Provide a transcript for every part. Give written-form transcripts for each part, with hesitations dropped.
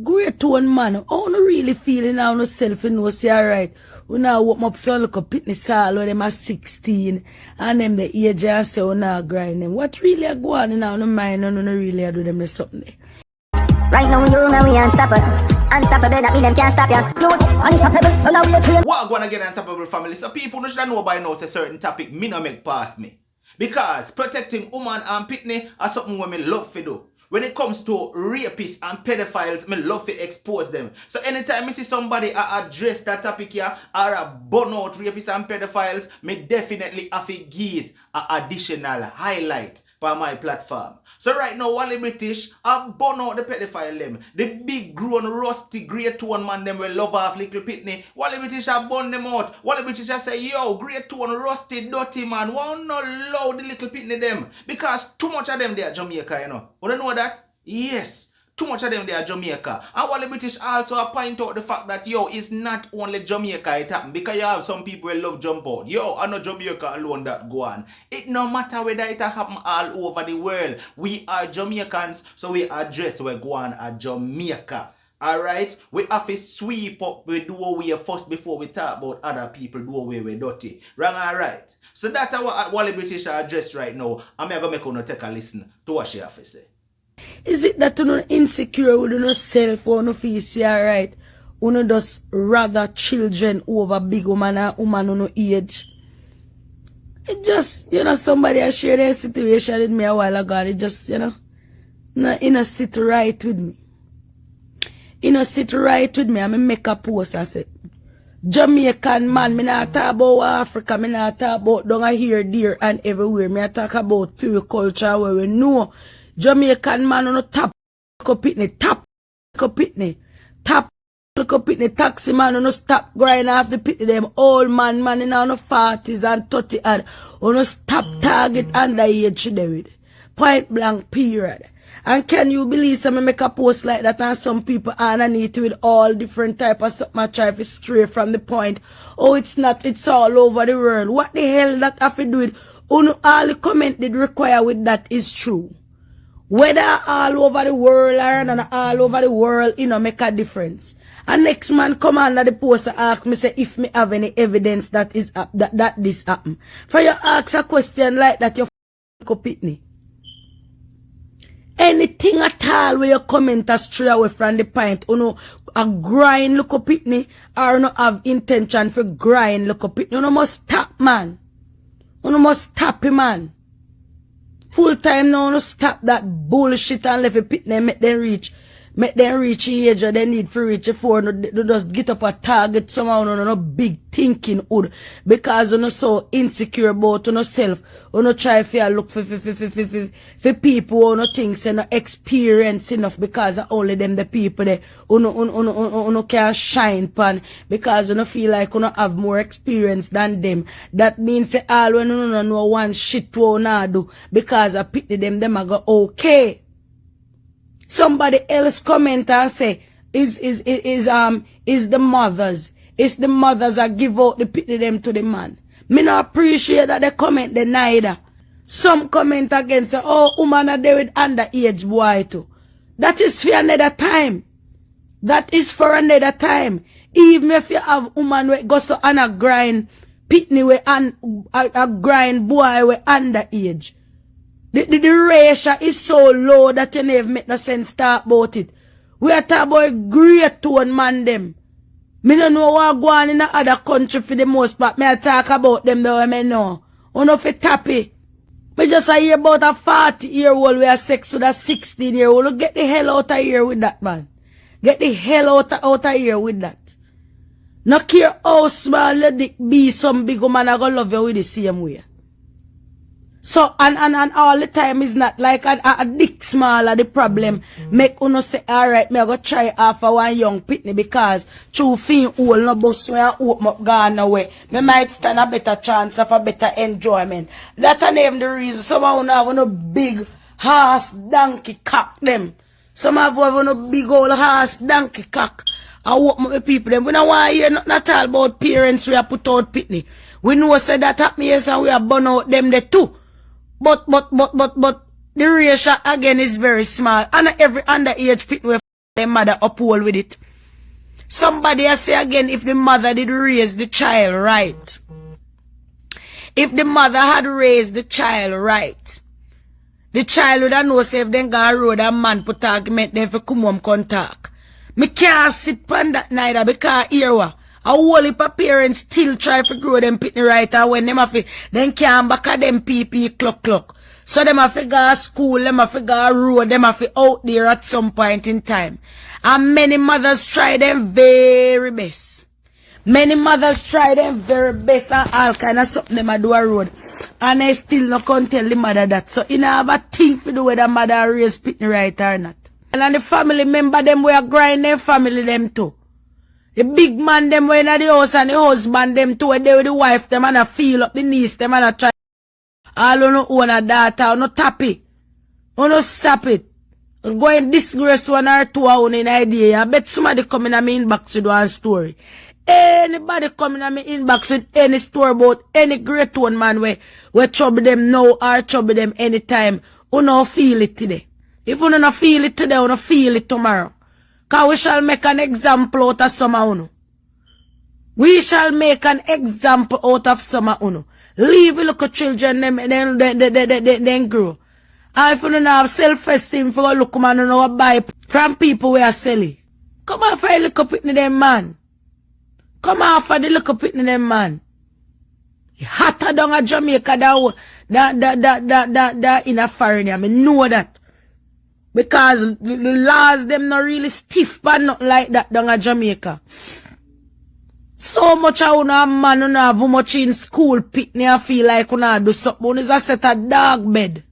Great one, man. How you really feeling now yourself, you know, say alright. You now walk up so look up pickney salt when them are 16 and them the age and say you now grind them. What really are going on now in the mind and you really do them something there? Right now you know we unstoppable. Unstoppable, that mean them can't stop ya. You unstoppable, now we are trained. What I gonna get unstoppable family? So people no should know by now say certain topic me no make pass me. Because protecting woman and pickney are something we me love to do. When it comes to rapists and pedophiles, me love to expose them. So anytime I see somebody address that topic here or a burn out rapists and pedophiles, me definitely have to give it an additional highlight for my platform. So right now, Wally British have burn out the pedophile them. The big grown rusty grade 2 man them will love off little pitney. Wally British have burn them out. Wally British have say, yo, grade 2 rusty dirty man, won't not allow the little pitney them. Because too much of them they are Jamaica, you know. You don't know that? Yes. Too much of them they are Jamaica. And Wally British also point out the fact that, yo, it's not only Jamaica it happen. Because you have some people who love jump out. Yo, I know Jamaica alone that go on. It no matter whether it happen all over the world. We are Jamaicans, so we address we go on at Jamaica. Alright? We have to sweep up, we do what we are first before we talk about other people, do what we're dirty. Wrong, alright? So that's what Wally British address right now. I'm going to make you take a listen to what she have to say. Is it that you know insecure with yourself or no feel say alright? You know just rather children over big woman and woman on no age? It just, you know, somebody I shared a situation with me a while ago and it just, you know, not sit right with me. Sit right with me and I make a post and say, Jamaican man, me not talk about Africa, me not talk about down here, there and everywhere. Me talk about pure culture where we know Jamaican man on the top pitney, top pitney, top pitney, taxi man on the stop grind off the pitney, them old man in on the 40s and 30 and on the stop target underage David. Point blank period. And can you believe some make a post like that and some people underneath with all different type of something I try to stray from the point. Oh, it's not, it's all over the world. What the hell that have to do with all the comment did require with that is true. Whether all over the world or not all over the world, you know, make a difference. And next man come under the post and ask me say if me have any evidence that is that this happen. For you ask a question like that, you pitney. Anything at all where you comment a stray away from the point, you know, a grind look up pitney or not have intention for grind look up pitney. You know must stop, man. You must stop him, man. Full time now, no stop that bullshit and let it pitney make them reach the age they need for reach before no just get up a target somehow no big thinking hood because you know so insecure about yourself, you know try to look for people who no think say no experience enough because only them the people there who can shine pan because you no feel like you no have more experience than them. That means say all when you no know one shit what you do because I pity them I go okay. Somebody else comment and say, is the mothers. It's the mothers that give out the pity them to the man. Me not appreciate that they comment the neither. Some comment again say, oh, woman are there with underage boy too. That is for another time. That is for another time. Even if you have woman who goes to on a grind, pitney we a grind boy we underage. The ratio is so low that you never make no sense talk about it. We are talking about great tone man them. Me no know what go on in the other country for the most part. Me I talk about them though, I know. You know for tappy. Me just a hear about a 40-year-old with a sex with a 16-year-old. Get the hell out of here with that, man. Get the hell out of here with that. No care how small your dick be, some big woman are gonna love you with the same way. So, and all the time is not like a dick smaller the problem. Make uno say, alright, me I go try after one young pitney because true fin old no bus when I open up gone away. Me might stand a better chance of a better enjoyment. That and even the reason some of have no big horse donkey cock them. Some have no big old horse donkey cock. I walk my people them. We don't want to hear nothing at all about parents we are put out pitney. We know say that happen yes and we are burn out them there too. But the ratio again is very small. And every underage pitney the mother uphold with it. Somebody has say again, if the mother did raise the child right. If the mother had raised the child right, the child would have know say if they go road and man put argument, then for come home come talk. Me can't sit on that neither because here what? A whole heap of parents still try to grow them pitney right, and when them have to, then can't back at them PP clock. So them have to go to school, them have to go to road, them have to out there at some point in time. And many mothers try them very best. Many mothers try them very best and all kind of something them a do a road. And they still not can tell the mother that. So you know have a thing to do with the mother raise pitney right or not. And the family member them we are grind them family them too. The big man them were in the house and the husband them too, they with the wife them and a feel up the niece them and a try. All you know own a daughter, you no tap it. You no stop it. You go and disgrace one or two on in idea. I bet somebody come in my inbox with one story. Anybody come in my inbox with any story about any great one man where trouble them now or trouble them anytime. You no feel it today. If you no feel it today, you no feel it tomorrow. Cause we shall make an example out of some of you. We shall make an example out of some of you. Leave the little children, then grow. And if you don't have self-esteem for a look man, you know buy from people who are silly. Come on for a little pitney them man. Come on for the little pitney them man. Hotter down at Jamaica that in a foreign. I mean, know that. Because the laws them not really stiff but not like that down at Jamaica. So much I wanna man who have much in school pitney I feel like wanna do something. One is a set of dog bed.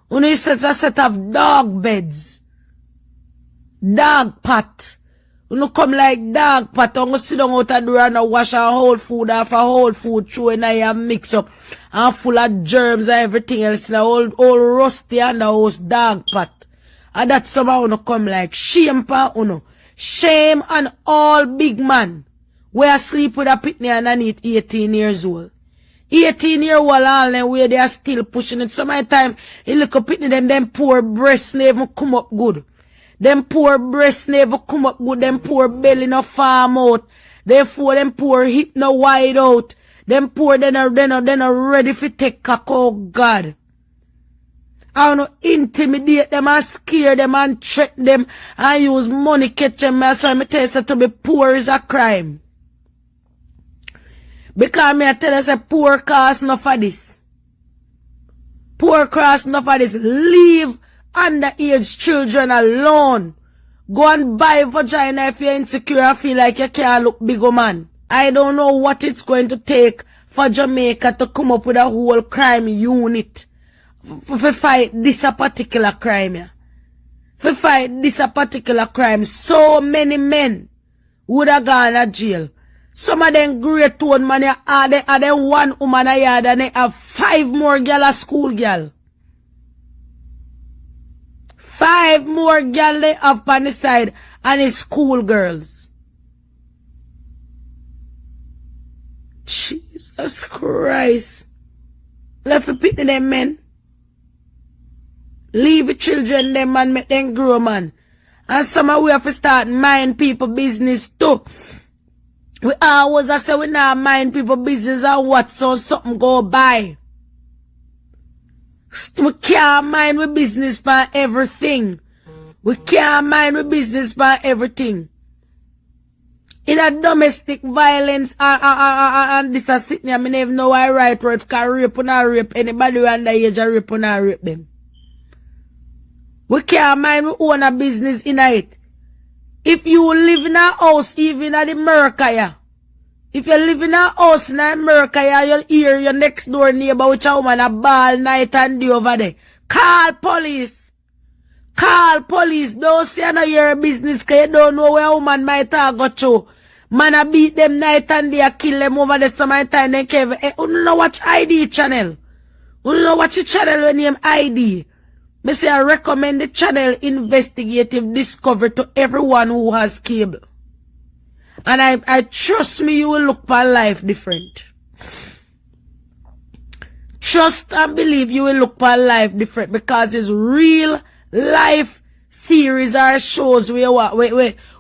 One is a set of dog beds. Dog pot. You come like dog pot. You sit down out the door and wash a whole food off a whole food through and I mix up. And full of germs and everything else. All rusty and the house dog pot. And that's somehow you come like shame pa uno. Shame on all big man. Where sleep with a pitney underneath 18 years old. 18-year-old all them where they are still pushing it. Sometimes you look up pitney them poor breast never come up good. Them poor breast never come up good. Them poor belly no farm out. Therefore them poor hip no wide out. Them poor they not ready for take cock. Oh God. I want to intimidate them and scare them and threaten them and use money catch them. So I tell you to be poor is a crime. Because me I tell you say poor cost enough for this. Poor cost enough for this. Leave underage children alone. Go and buy vagina if you're insecure and feel like you can't look big man. I don't know what it's going to take for Jamaica to come up with a whole crime unit. For fight this a particular crime, yeah. For fight this a particular crime. So many men would have gone to jail. Some of them great one man, are they one woman a yard and they have 5 more girl a school girl. 5 more girl they have on the side and it's school girls. Jesus Christ. Left to pick them men. Leave the children them and make them grow man. And some of we have to start mind people business too. We always say we not mind people business and what so something go by. We can't mind with business for everything. We can't mind with business for everything. In a domestic violence and this is sitting here, I never know why right word can rape or not rape anybody under age or rape or not rape them. We can't mind we own a business in it. If you live in a house, even at America, yeah. If you live in a house in America, yeah, you'll hear your next door neighbor which a woman a ball night and day over there. Call police. Call police. Don't say no your business because you don't know where a woman might have got you. Man a beat them night and day, kill them over there some time. Then Kevin, you don't know watch ID channel. You don't know watch the channel when name ID. Me say I recommend the channel Investigative Discovery to everyone who has cable. And I trust me you will look for life different. Trust and believe you will look for life different because it's real life series or shows where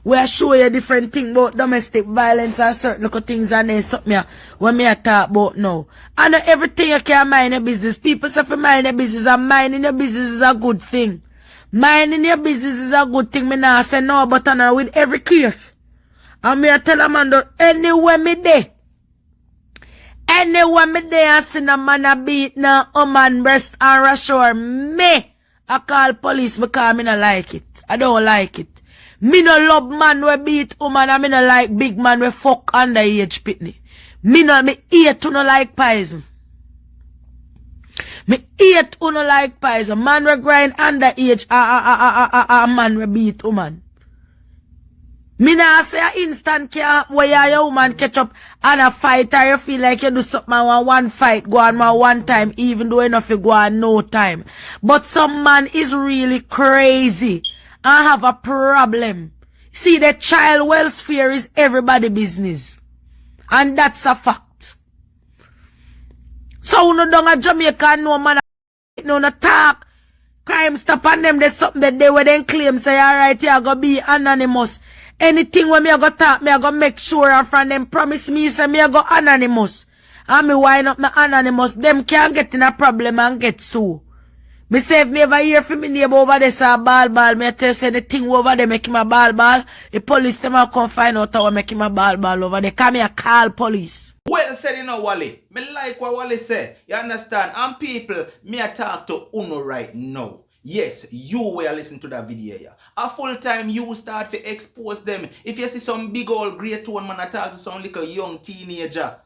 we show you different things about domestic violence and certain little things and then something when me talk about now. And everything you can mind your business. People say for mind your business and minding your business is a good thing. Minding your business is a good thing. Me nah say no but with every case. And me tell a man that anywhere me there. Anywhere me there and see a man a beat na woman breast and reassure me. I call police because me not like it. I don't like it. Me no love man we beat woman and me no like big man we fuck underage pitney. Me hate to no like poison. Me hate to no like poison. Man we grind underage a man we beat woman. Me nah say a instant care where your woman catch up and a fight or you feel like you do something one fight go on one time even though enough you go on no time. But some man is really crazy and have a problem. See, the child welfare is everybody business. And that's a fact. So no down a Jamaica no man no talk. Crime stop on them there's something that they would then claim say alright you go be anonymous. Anything when me I go talk, me I go make sure and from them promise me say me I go anonymous. And me wind up me anonymous, them can't get in a problem and get sued. Me say if me ever hear from me neighbor over there say ball, me I tell say the thing over there make him a ball. The police them will come find out how make him a ball over there. Come here call police. Well said, you know, Wally. Me like what Wally said. You understand? And people, me I talk to Uno right now. Yes, you will listen to that video here. A full time you start to expose them. If you see some big old great one man attack to some little young teenager,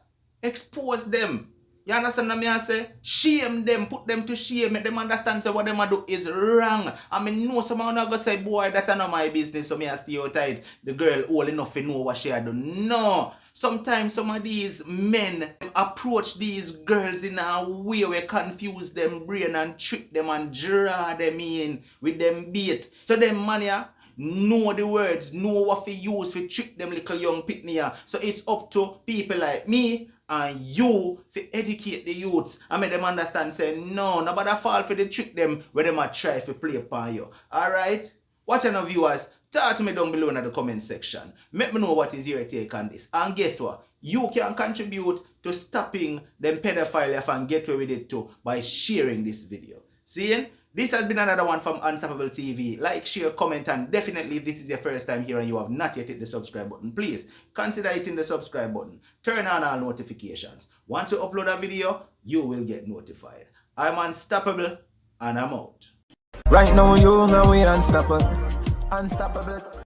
expose them. You understand what I say? Shame them, put them to shame, make them understand say what them do is wrong. I mean, know someone not go say, boy, that's not my business, so me I stay outside. The girl old enough to know what she do. No. Sometimes some of these men approach these girls in a way where confuse them brain and trick them and draw them in with them bait. So them man ya know the words, know what to use to trick them little young pickney. So it's up to people like me and you to educate the youths and make them understand say no, nobody fall for the trick them where them a try to play upon you. Alright? Watch our viewers. Talk to me down below in the comment section. Let me know what is your take on this. And guess what? You can contribute to stopping them pedophilia and get away with it too by sharing this video. See? This has been another one from Unstoppable TV. Like, share, comment, and definitely if this is your first time here and you have not yet hit the subscribe button, please consider hitting the subscribe button. Turn on all notifications. Once you upload a video, you will get notified. I'm Unstoppable and I'm out. Right now you know we unstoppable. Unstoppable.